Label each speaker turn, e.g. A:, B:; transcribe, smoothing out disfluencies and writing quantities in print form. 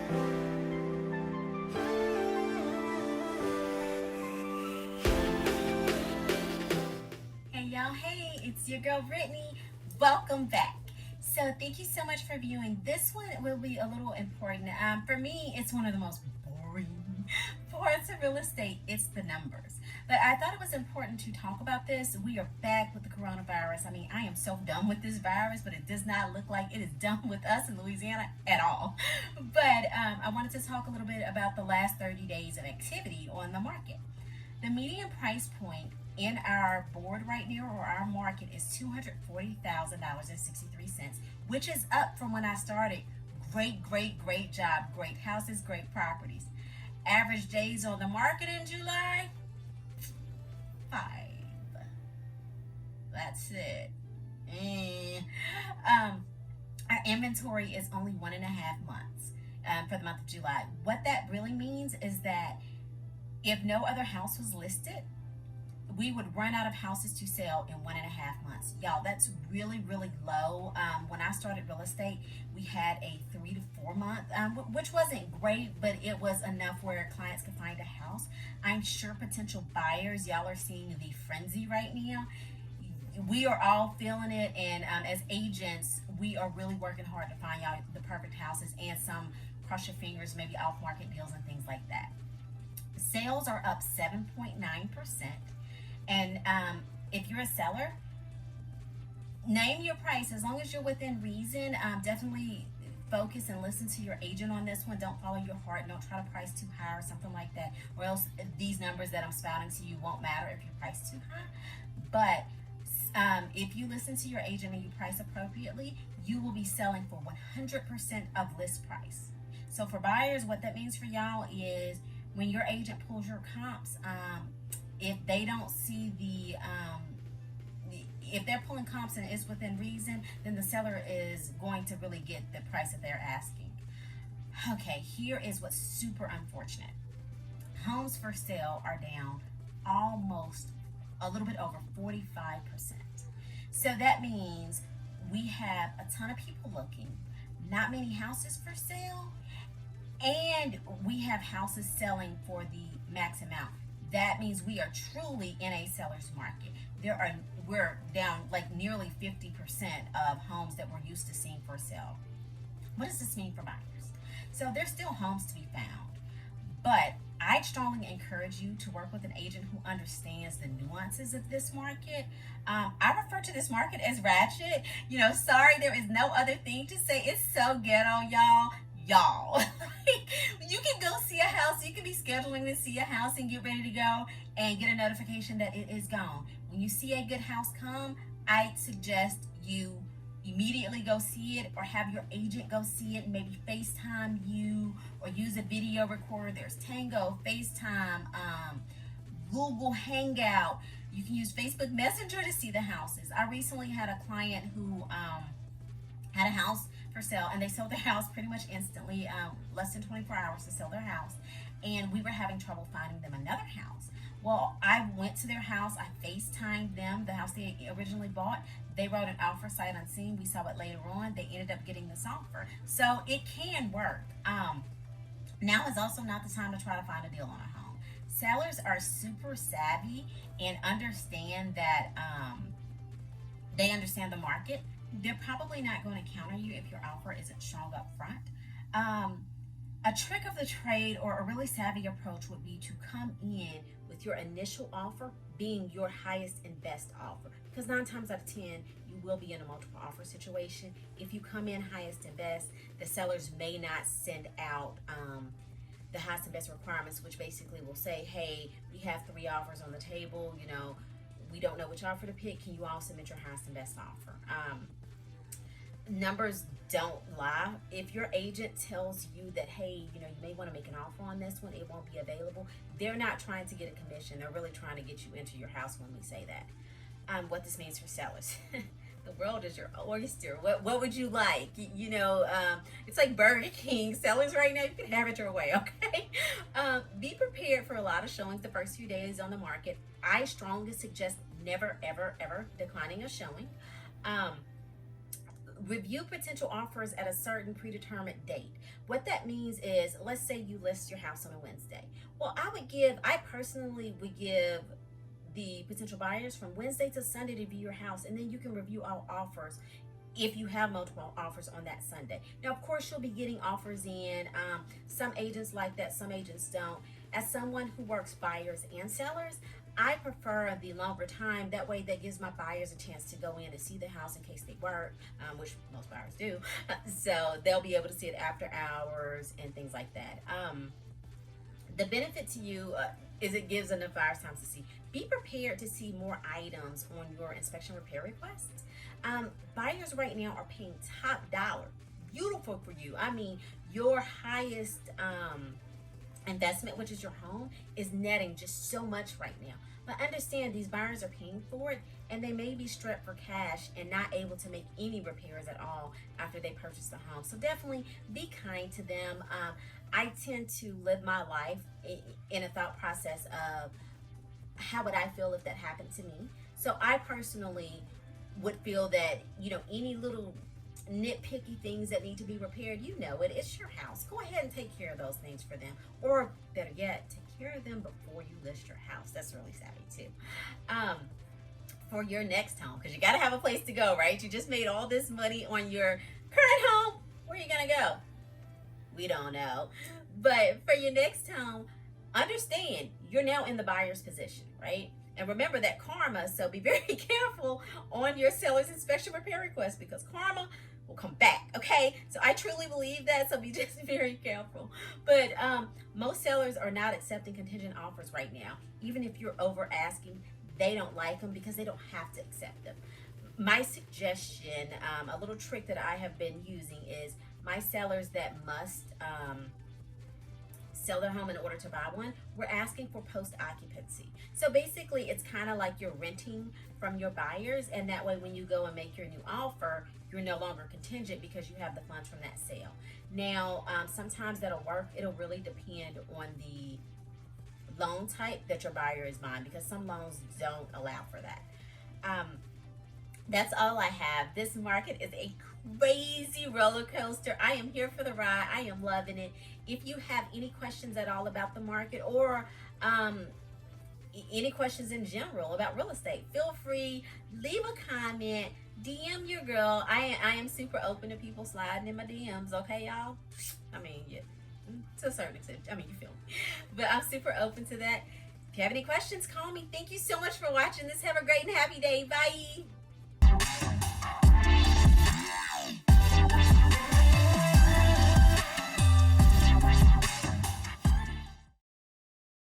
A: Hey y'all, hey, it's your girl Brittany. Welcome back. So thank you so much for viewing. This one will be a little important. For me, it's one of the most boring parts of real estate. It's the numbers. But I thought it was important to talk about this. We are back with the coronavirus. I mean, I am so done with this virus, but it does not look like it is done with us in Louisiana at all. But I wanted to talk a little bit about the last 30 days of activity on the market. The median price point in our board right now, or our market, is $240,000.63, which is up from when I started. Great job. Great houses, great properties. Average days on the market in July, 5. That's it. Our inventory is only 1.5 months for the month of July. What that really means is that if no other house was listed, we would run out of houses to sell in 1.5 months. Y'all, that's really low. When I started real estate, we had a 3 to 4 month, which wasn't great, but it was enough where clients could find a house. I'm sure potential buyers, y'all are seeing the frenzy right now. We are all feeling it, and as agents, we are really working hard to find y'all the perfect houses, and some cross your fingers, maybe off market deals and things like that. Sales are up 7.9%. And if you're a seller, name your price. As long as you're within reason, definitely focus and listen to your agent on this one. Don't follow your heart. Don't try to price too high or something like that, or else these numbers that I'm spouting to you won't matter if you price too high. But if you listen to your agent and you price appropriately, you will be selling for 100% of list price. So for buyers, what that means for y'all is when your agent pulls your comps, if they don't see if they're pulling comps and it's within reason, then the seller is going to really get the price that they're asking. Okay, here is what's super unfortunate. Homes for sale are down almost a little bit over 45%. So that means we have a ton of people looking, not many houses for sale, and we have houses selling for the max amount. That means we are truly in a seller's market. We're down like nearly 50% of homes that we're used to seeing for sale. What does this mean for buyers? So there's still homes to be found, but I strongly encourage you to work with an agent who understands the nuances of this market. I refer to this market as ratchet. Sorry, there is no other thing to say. It's so ghetto, y'all. You can go see a house, you can be scheduling to see a house and get ready to go and get a notification that it is gone. When you see a good house come, I suggest you immediately go see it, or have your agent go see it, maybe FaceTime you or use a video recorder. There's Tango, FaceTime, Google Hangout. You can use Facebook Messenger to see the houses. I recently had a client who had a house for sale, and they sold their house pretty much instantly, less than 24 hours to sell their house, and we were having trouble finding them another house. Well, I went to their house, I FaceTimed them, the house they originally bought. They wrote an offer sight unseen. We saw it later on. They ended up getting this offer. So it can work. Now is also not the time to try to find a deal on a home. Sellers are super savvy and understand that they understand the market. They're probably not going to counter you if your offer isn't strong up front. A trick of the trade, or a really savvy approach, would be to come in with your initial offer being your highest and best offer, because 9 times out of 10 you will be in a multiple offer situation. If you come in highest and best, the sellers may not send out the highest and best requirements, which basically will say, hey, we have 3 offers on the table, we don't know which offer to pick, can you all submit your highest and best offer? Numbers don't lie. If your agent tells you that, hey, you may want to make an offer on this one, it won't be available, they're not trying to get a commission. They're really trying to get you into your house when we say that. What this means for sellers. The world is your oyster. What would you like? It's like Burger King. Sellers right now, you can have it your way, okay? Be prepared for a lot of showings the first few days on the market. I strongly suggest never, ever declining a showing. Review potential offers at a certain predetermined date. What that means is, let's say you list your house on a Wednesday. Well, I personally would give the potential buyers from Wednesday to Sunday to view your house, and then you can review all offers if you have multiple offers on that Sunday. Now, of course, you'll be getting offers in. Some agents like that, some agents don't. As someone who works buyers and sellers, I prefer the longer time. That way, that gives my buyers a chance to go in and see the house in case they work, which most buyers do. So they'll be able to see it after hours and things like that. The benefit to you is it gives enough buyers time to see. Be prepared to see more items on your inspection repair requests. Buyers right now are paying top dollar. Beautiful for you. I mean, your highest investment, which is your home, is netting just so much right now. But understand, these buyers are paying for it, and they may be strapped for cash and not able to make any repairs at all after they purchase the home. So definitely be kind to them. I tend to live my life in a thought process of how would I feel if that happened to me. So I personally would feel that, any little nitpicky things that need to be repaired, it's your house. Go ahead and take care of those things for them. Or better yet, take care of them before you list your house. That's really savvy too. For your next home, because you got to have a place to go, right? You just made all this money on your current home. Where are you going to go? We don't know. But for your next home, understand you're now in the buyer's position, right? And remember that karma, so be very careful on your seller's inspection repair request, because karma will come back, okay? So I truly believe that, so be just very careful. But most sellers are not accepting contingent offers right now. Even if you're over asking, they don't like them because they don't have to accept them. My suggestion, a little trick that I have been using is my sellers that must sell their home in order to buy one, we're asking for post-occupancy. So basically, it's kind of like you're renting from your buyers, and that way when you go and make your new offer, you're no longer contingent because you have the funds from that sale. Now, sometimes that'll work. It'll really depend on the loan type that your buyer is buying, because some loans don't allow for that. That's all I have. This market is a crazy roller coaster. I am here for the ride. I am loving it. If you have any questions at all about the market, or any questions in general about real estate, feel free, leave a comment, DM your girl. I am super open to people sliding in my DMs, okay, y'all? I mean, yeah, to a certain extent. I mean, you feel me. But I'm super open to that. If you have any questions, call me. Thank you so much for watching this. Have a great and happy day. Bye.